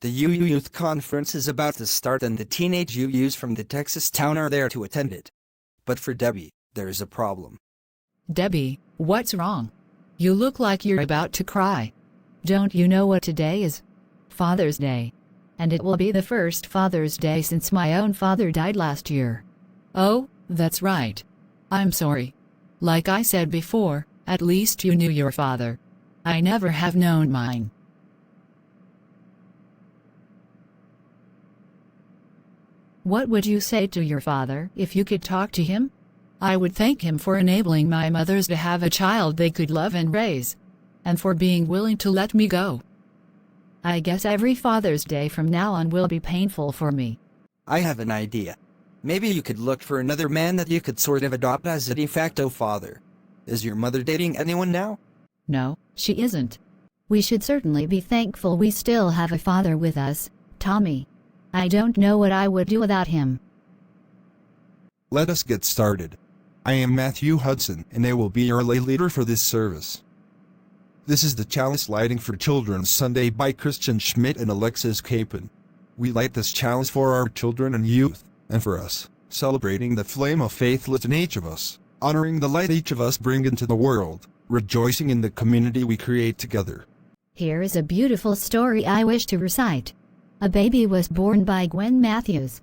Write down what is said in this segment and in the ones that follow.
The UU Youth Conference is about to start and the teenage UUs from the Texas town are there to attend it. But for Debbie, there is a problem. Debbie, what's wrong? You look like you're about to cry. Don't you know what today is? Father's Day. And it will be the first Father's Day since my own father died last year. Oh, that's right. I'm sorry. Like I said before, at least you knew your father. I never have known mine. What would you say to your father if you could talk to him? I would thank him for enabling my mothers to have a child they could love and raise, and for being willing to let me go. I guess every Father's Day from now on will be painful for me. I have an idea. Maybe you could look for another man that you could sort of adopt as a de facto father. Is your mother dating anyone now? No, she isn't. We should certainly be thankful we still have a father with us, Tommy. I don't know what I would do without him. Let us get started. I am Matthew Hudson, and I will be your lay leader for this service. This is the Chalice Lighting for Children's Sunday by Christian Schmidt and Alexis Capon. We light this chalice for our children and youth, and for us, celebrating the flame of faith lit in each of us, honoring the light each of us bring into the world, rejoicing in the community we create together. Here is a beautiful story I wish to recite. A baby was born by Gwen Matthews.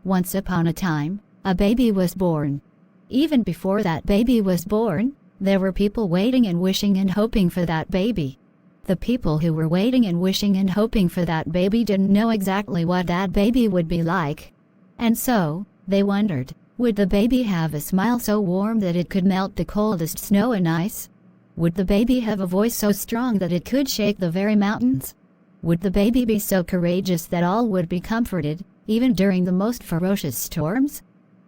Once upon a time, a baby was born. Even before that baby was born, there were people waiting and wishing and hoping for that baby. The people who were waiting and wishing and hoping for that baby didn't know exactly what that baby would be like. And so, they wondered, would the baby have a smile so warm that it could melt the coldest snow and ice? Would the baby have a voice so strong that it could shake the very mountains? Would the baby be so courageous that all would be comforted, even during the most ferocious storms?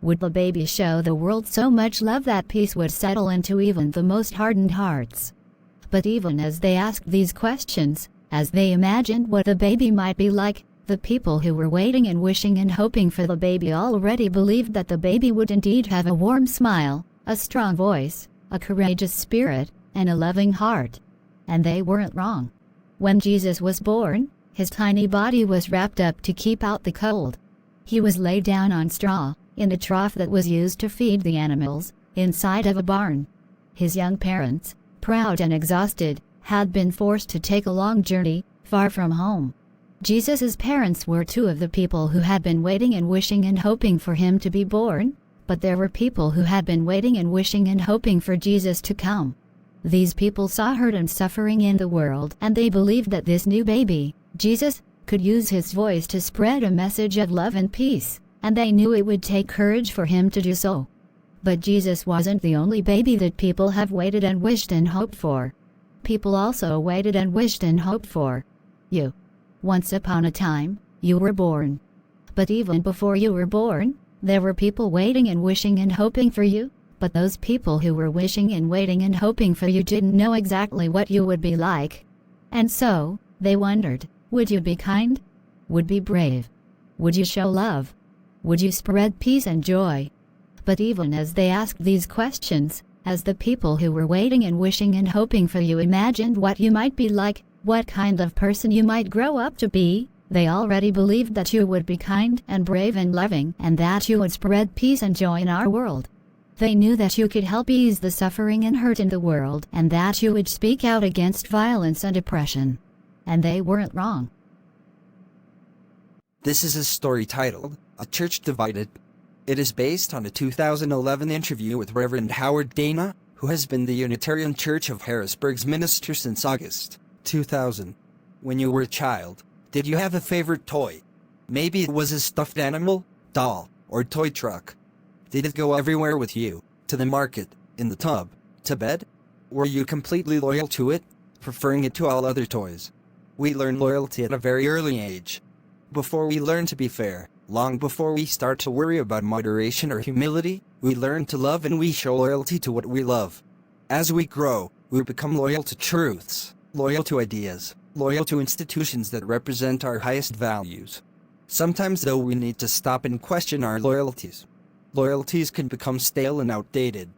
Would the baby show the world so much love that peace would settle into even the most hardened hearts? But even as they asked these questions, as they imagined what the baby might be like, the people who were waiting and wishing and hoping for the baby already believed that the baby would indeed have a warm smile, a strong voice, a courageous spirit, and a loving heart. And they weren't wrong. When Jesus was born, his tiny body was wrapped up to keep out the cold. He was laid down on straw, in a trough that was used to feed the animals, inside of a barn. His young parents, proud and exhausted, had been forced to take a long journey, far from home. Jesus' parents were two of the people who had been waiting and wishing and hoping for him to be born, but there were people who had been waiting and wishing and hoping for Jesus to come. These people saw hurt and suffering in the world, and they believed that this new baby, Jesus, could use his voice to spread a message of love and peace, and they knew it would take courage for him to do so. But Jesus wasn't the only baby that people have waited and wished and hoped for. People also waited and wished and hoped for you. Once upon a time, you were born. But even before you were born, there were people waiting and wishing and hoping for you. But those people who were wishing and waiting and hoping for you didn't know exactly what you would be like. And so, they wondered, would you be kind? Would be brave? Would you show love? Would you spread peace and joy? But even as they asked these questions, as the people who were waiting and wishing and hoping for you imagined what you might be like, what kind of person you might grow up to be, they already believed that you would be kind and brave and loving, and that you would spread peace and joy in our world. They knew that you could help ease the suffering and hurt in the world, and that you would speak out against violence and oppression. And they weren't wrong. This is a story titled, A Church Divided. It is based on a 2011 interview with Reverend Howard Dana, who has been the Unitarian Church of Harrisburg's minister since August 2000. When you were a child, did you have a favorite toy? Maybe it was a stuffed animal, doll, or toy truck. Did it go everywhere with you, to the market, in the tub, to bed? Were you completely loyal to it, preferring it to all other toys? We learn loyalty at a very early age. Before we learn to be fair, long before we start to worry about moderation or humility, we learn to love and we show loyalty to what we love. As we grow, we become loyal to truths, loyal to ideas, loyal to institutions that represent our highest values. Sometimes though we need to stop and question our loyalties. Loyalties can become stale and outdated.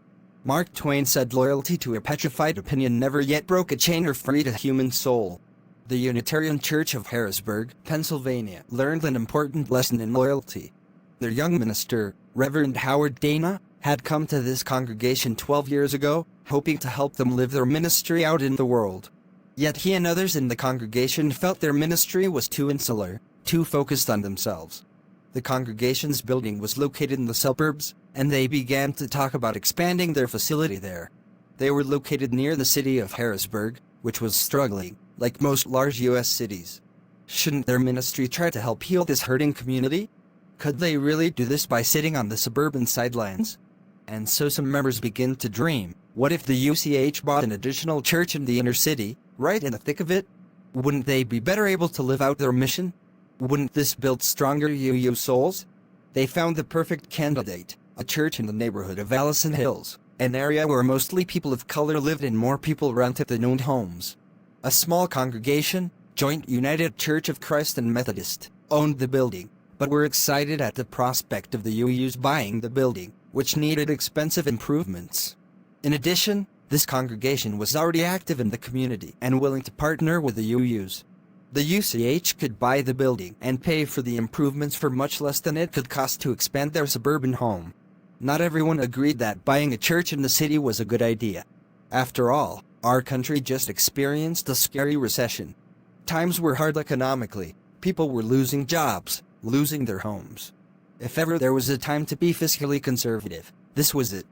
Mark Twain said loyalty to a petrified opinion never yet broke a chain or freed a human soul. The Unitarian Church of Harrisburg, Pennsylvania, learned an important lesson in loyalty. Their young minister, Reverend Howard Dana, had come to this congregation 12 years ago, hoping to help them live their ministry out in the world. Yet he and others in the congregation felt their ministry was too insular, too focused on themselves. The congregation's building was located in the suburbs, and they began to talk about expanding their facility there. They were located near the city of Harrisburg, which was struggling, like most large U.S. cities. Shouldn't their ministry try to help heal this hurting community? Could they really do this by sitting on the suburban sidelines? And so some members begin to dream, what if the UCH bought an additional church in the inner city, right in the thick of it? Wouldn't they be better able to live out their mission? Wouldn't this build stronger UU souls? They found the perfect candidate, a church in the neighborhood of Allison Hills, an area where mostly people of color lived and more people rented than owned homes. A small congregation, Joint United Church of Christ and Methodist, owned the building, but were excited at the prospect of the UUs buying the building, which needed expensive improvements. In addition, this congregation was already active in the community and willing to partner with the UUs. The UCH could buy the building and pay for the improvements for much less than it could cost to expand their suburban home. Not everyone agreed that buying a church in the city was a good idea. After all, our country just experienced a scary recession. Times were hard economically. People were losing jobs, losing their homes. If ever there was a time to be fiscally conservative, this was it.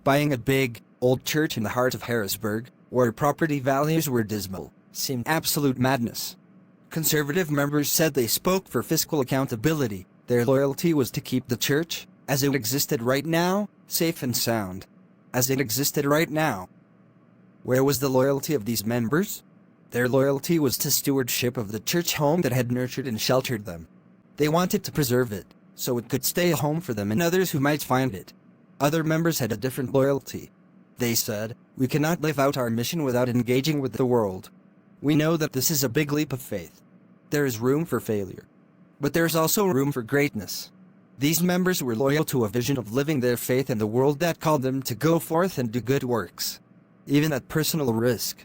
Buying a big, old church in the heart of Harrisburg, where property values were dismal, seemed absolute madness. Conservative members said they spoke for fiscal accountability. Their loyalty was to keep the church, as it existed right now, safe and sound. As it existed right now. Where was the loyalty of these members? Their loyalty was to stewardship of the church home that had nurtured and sheltered them. They wanted to preserve it, so it could stay a home for them and others who might find it. Other members had a different loyalty. They said, we cannot live out our mission without engaging with the world. We know that this is a big leap of faith. There is room for failure. But there is also room for greatness. These members were loyal to a vision of living their faith in the world that called them to go forth and do good works, even at personal risk.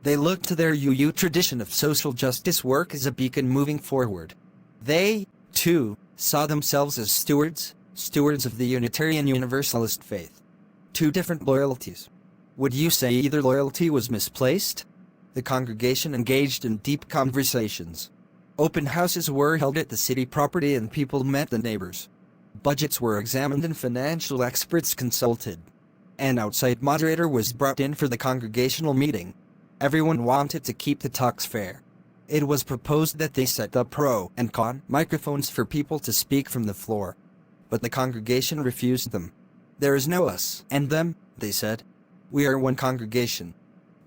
They looked to their UU tradition of social justice work as a beacon moving forward. They, too, saw themselves as stewards of the Unitarian Universalist faith. Two different loyalties. Would you say either loyalty was misplaced? The congregation engaged in deep conversations. Open houses were held at the city property and people met the neighbors. Budgets were examined and financial experts consulted. An outside moderator was brought in for the congregational meeting. Everyone wanted to keep the talks fair. It was proposed that they set up pro and con microphones for people to speak from the floor. But the congregation refused them. There is no us and them, they said. We are one congregation.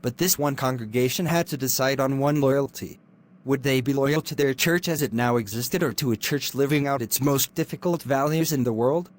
But this one congregation had to decide on one loyalty. Would they be loyal to their church as it now existed or to a church living out its most difficult values in the world?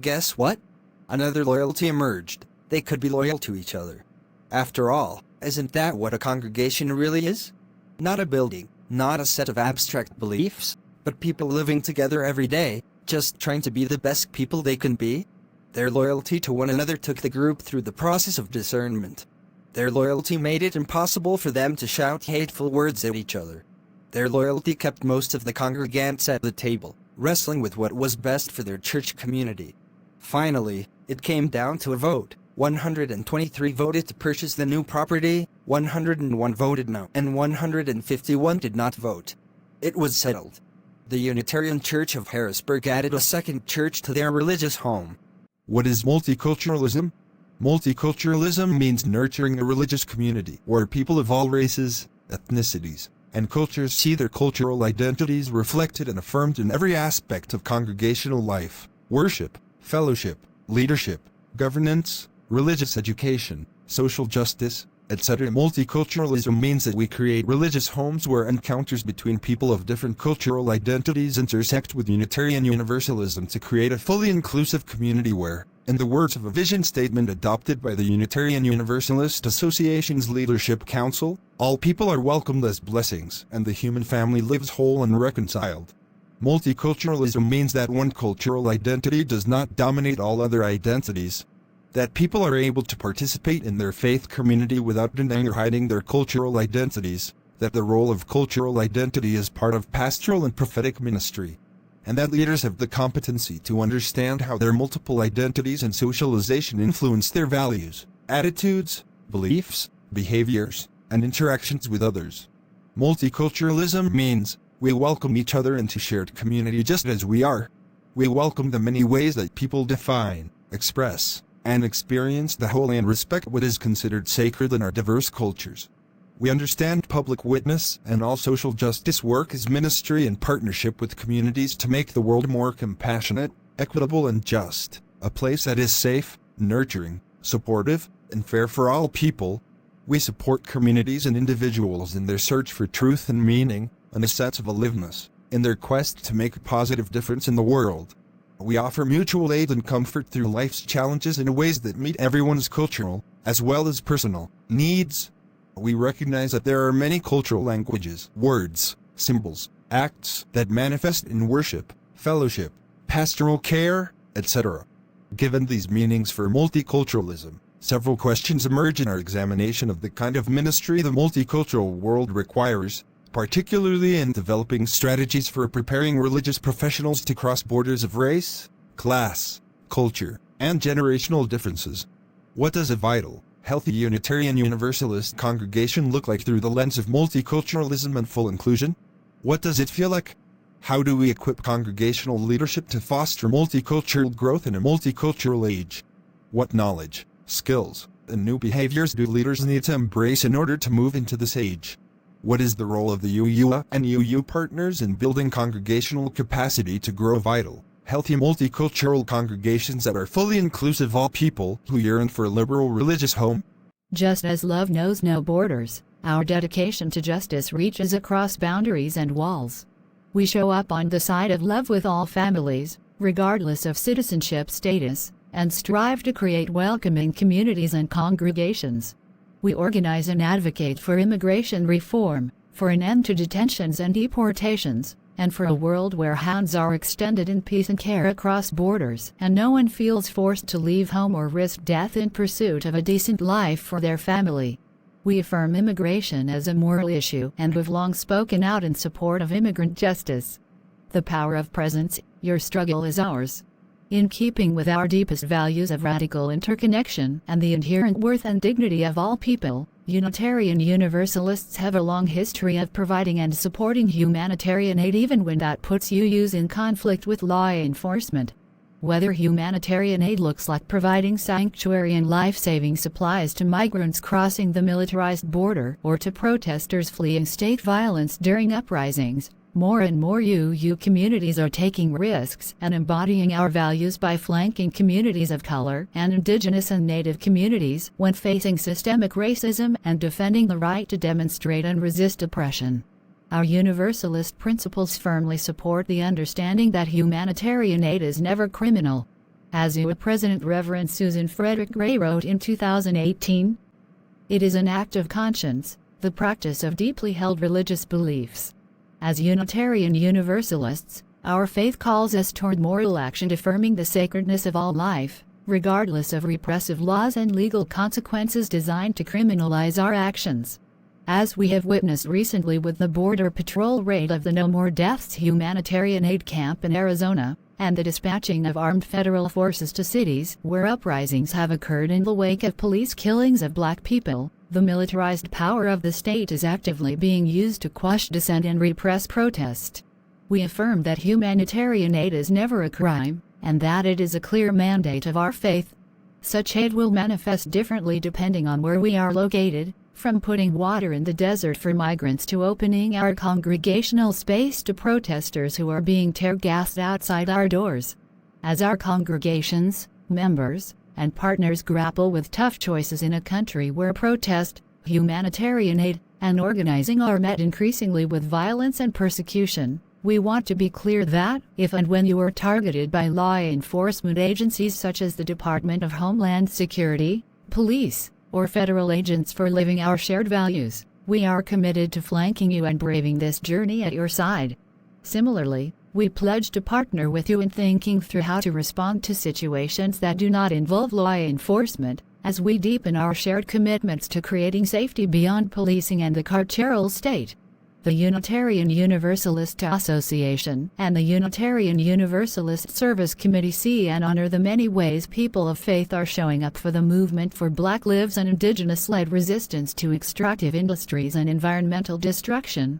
Guess what? Another loyalty emerged. They could be loyal to each other. After all, isn't that what a congregation really is? Not a building, not a set of abstract beliefs, but people living together every day, just trying to be the best people they can be. Their loyalty to one another took the group through the process of discernment. Their loyalty made it impossible for them to shout hateful words at each other. Their loyalty kept most of the congregants at the table, wrestling with what was best for their church community. Finally, it came down to a vote. 123 voted to purchase the new property, 101 voted no, and 151 did not vote. It was settled. The Unitarian Church of Harrisburg added a second church to their religious home. What is multiculturalism? Multiculturalism means nurturing a religious community where people of all races, ethnicities, and cultures see their cultural identities reflected and affirmed in every aspect of congregational life, worship, fellowship, leadership, governance, religious education, social justice, etc. Multiculturalism means that we create religious homes where encounters between people of different cultural identities intersect with Unitarian Universalism to create a fully inclusive community where, in the words of a vision statement adopted by the Unitarian Universalist Association's Leadership Council, all people are welcomed as blessings and the human family lives whole and reconciled. Multiculturalism means that one cultural identity does not dominate all other identities. That people are able to participate in their faith community without denying or hiding their cultural identities. that the role of cultural identity is part of pastoral and prophetic ministry, and that leaders have the competency to understand how their multiple identities and socialization influence their values, attitudes, beliefs, behaviors, and interactions with others. Multiculturalism means we welcome each other into shared community just as we are. We welcome the many ways that people define, express, and experience the holy and respect what is considered sacred in our diverse cultures. We understand public witness and all social justice work as ministry in partnership with communities to make the world more compassionate, equitable, and just, a place that is safe, nurturing, supportive, and fair for all people. We support communities and individuals in their search for truth and meaning, and a sense of aliveness, in their quest to make a positive difference in the world. We offer mutual aid and comfort through life's challenges in ways that meet everyone's cultural, as well as personal, needs. We recognize that there are many cultural languages, words, symbols, acts that manifest in worship, fellowship, pastoral care, etc. Given these meanings for multiculturalism, several questions emerge in our examination of the kind of ministry the multicultural world requires, particularly in developing strategies for preparing religious professionals to cross borders of race, class, culture, and generational differences. What does a vital, healthy Unitarian Universalist congregation look like through the lens of multiculturalism and full inclusion? What does it feel like? How do we equip congregational leadership to foster multicultural growth in a multicultural age? What knowledge, skills, and new behaviors do leaders need to embrace in order to move into this age? What is the role of the UUA and UU partners in building congregational capacity to grow vital, healthy multicultural congregations that are fully inclusive of all people who yearn for a liberal religious home? Just as love knows no borders, our dedication to justice reaches across boundaries and walls. We show up on the side of love with all families, regardless of citizenship status, and strive to create welcoming communities and congregations. We organize and advocate for immigration reform, for an end to detentions and deportations, and for a world where hands are extended in peace and care across borders, and no one feels forced to leave home or risk death in pursuit of a decent life for their family. We affirm immigration as a moral issue and have long spoken out in support of immigrant justice. The power of presence, your struggle is ours. In keeping with our deepest values of radical interconnection and the inherent worth and dignity of all people, Unitarian Universalists have a long history of providing and supporting humanitarian aid even when that puts UUs in conflict with law enforcement. Whether humanitarian aid looks like providing sanctuary and life-saving supplies to migrants crossing the militarized border or to protesters fleeing state violence during uprisings, more and more UU communities are taking risks and embodying our values by flanking communities of color and indigenous and native communities when facing systemic racism and defending the right to demonstrate and resist oppression. Our Universalist principles firmly support the understanding that humanitarian aid is never criminal. As UA President Reverend Susan Frederick Gray wrote in 2018, "It is an act of conscience, the practice of deeply held religious beliefs." As Unitarian Universalists, our faith calls us toward moral action affirming the sacredness of all life, regardless of repressive laws and legal consequences designed to criminalize our actions. As we have witnessed recently with the Border Patrol raid of the No More Deaths humanitarian aid camp in Arizona, and the dispatching of armed federal forces to cities where uprisings have occurred in the wake of police killings of Black people, the militarized power of the state is actively being used to quash dissent and repress protest. We affirm that humanitarian aid is never a crime, and that it is a clear mandate of our faith. Such aid will manifest differently depending on where we are located, from putting water in the desert for migrants to opening our congregational space to protesters who are being tear-gassed outside our doors. As our congregations, members, and partners grapple with tough choices in a country where protest, humanitarian aid, and organizing are met increasingly with violence and persecution, we want to be clear that, if and when you are targeted by law enforcement agencies such as the Department of Homeland Security, police, or federal agents for living our shared values, we are committed to flanking you and braving this journey at your side. Similarly, we pledge to partner with you in thinking through how to respond to situations that do not involve law enforcement, as we deepen our shared commitments to creating safety beyond policing and the carceral state. The Unitarian Universalist Association and the Unitarian Universalist Service Committee see and honor the many ways people of faith are showing up for the movement for Black lives and Indigenous-led resistance to extractive industries and environmental destruction,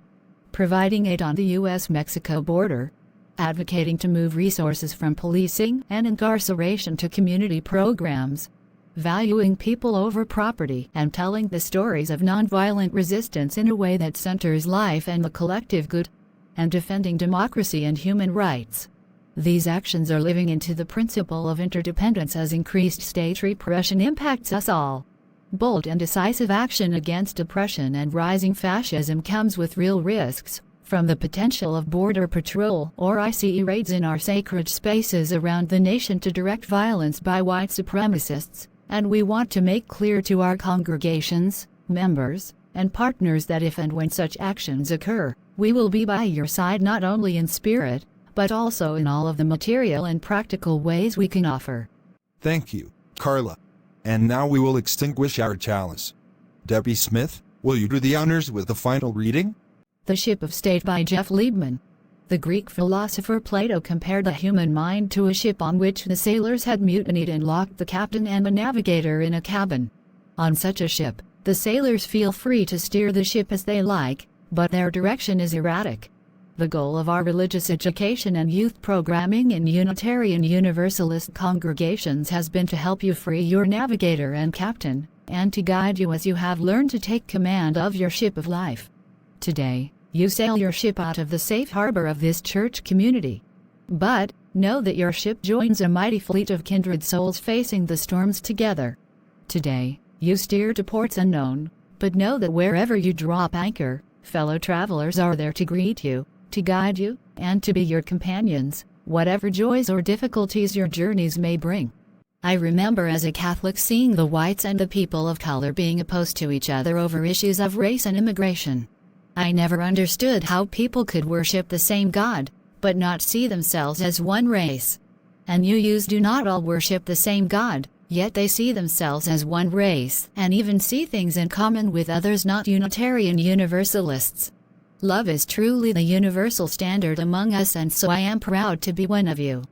providing aid on the U.S.-Mexico border, advocating to move resources from policing and incarceration to community programs, valuing people over property, and telling the stories of nonviolent resistance in a way that centers life and the collective good, and defending democracy and human rights. These actions are living into the principle of interdependence as increased state repression impacts us all. Bold and decisive action against oppression and rising fascism comes with real risks, from the potential of border patrol or ICE raids in our sacred spaces around the nation to direct violence by white supremacists. And we want to make clear to our congregations, members, and partners that if and when such actions occur, we will be by your side not only in spirit, but also in all of the material and practical ways we can offer. Thank you, Carla. And now we will extinguish our chalice. Debbie Smith, will you do the honors with the final reading? The Ship of State by Jeff Liebman. The Greek philosopher Plato compared the human mind to a ship on which the sailors had mutinied and locked the captain and the navigator in a cabin. On such a ship, the sailors feel free to steer the ship as they like, but their direction is erratic. The goal of our religious education and youth programming in Unitarian Universalist congregations has been to help you free your navigator and captain, and to guide you as you have learned to take command of your ship of life. Today, you sail your ship out of the safe harbor of this church community. But, know that your ship joins a mighty fleet of kindred souls facing the storms together. Today, you steer to ports unknown, but know that wherever you drop anchor, fellow travelers are there to greet you, to guide you, and to be your companions, whatever joys or difficulties your journeys may bring. I remember as a Catholic seeing the whites and the people of color being opposed to each other over issues of race and immigration. I never understood how people could worship the same God, but not see themselves as one race. And UUs do not all worship the same God, yet they see themselves as one race, and even see things in common with others not Unitarian Universalists. Love is truly the universal standard among us, and so I am proud to be one of you.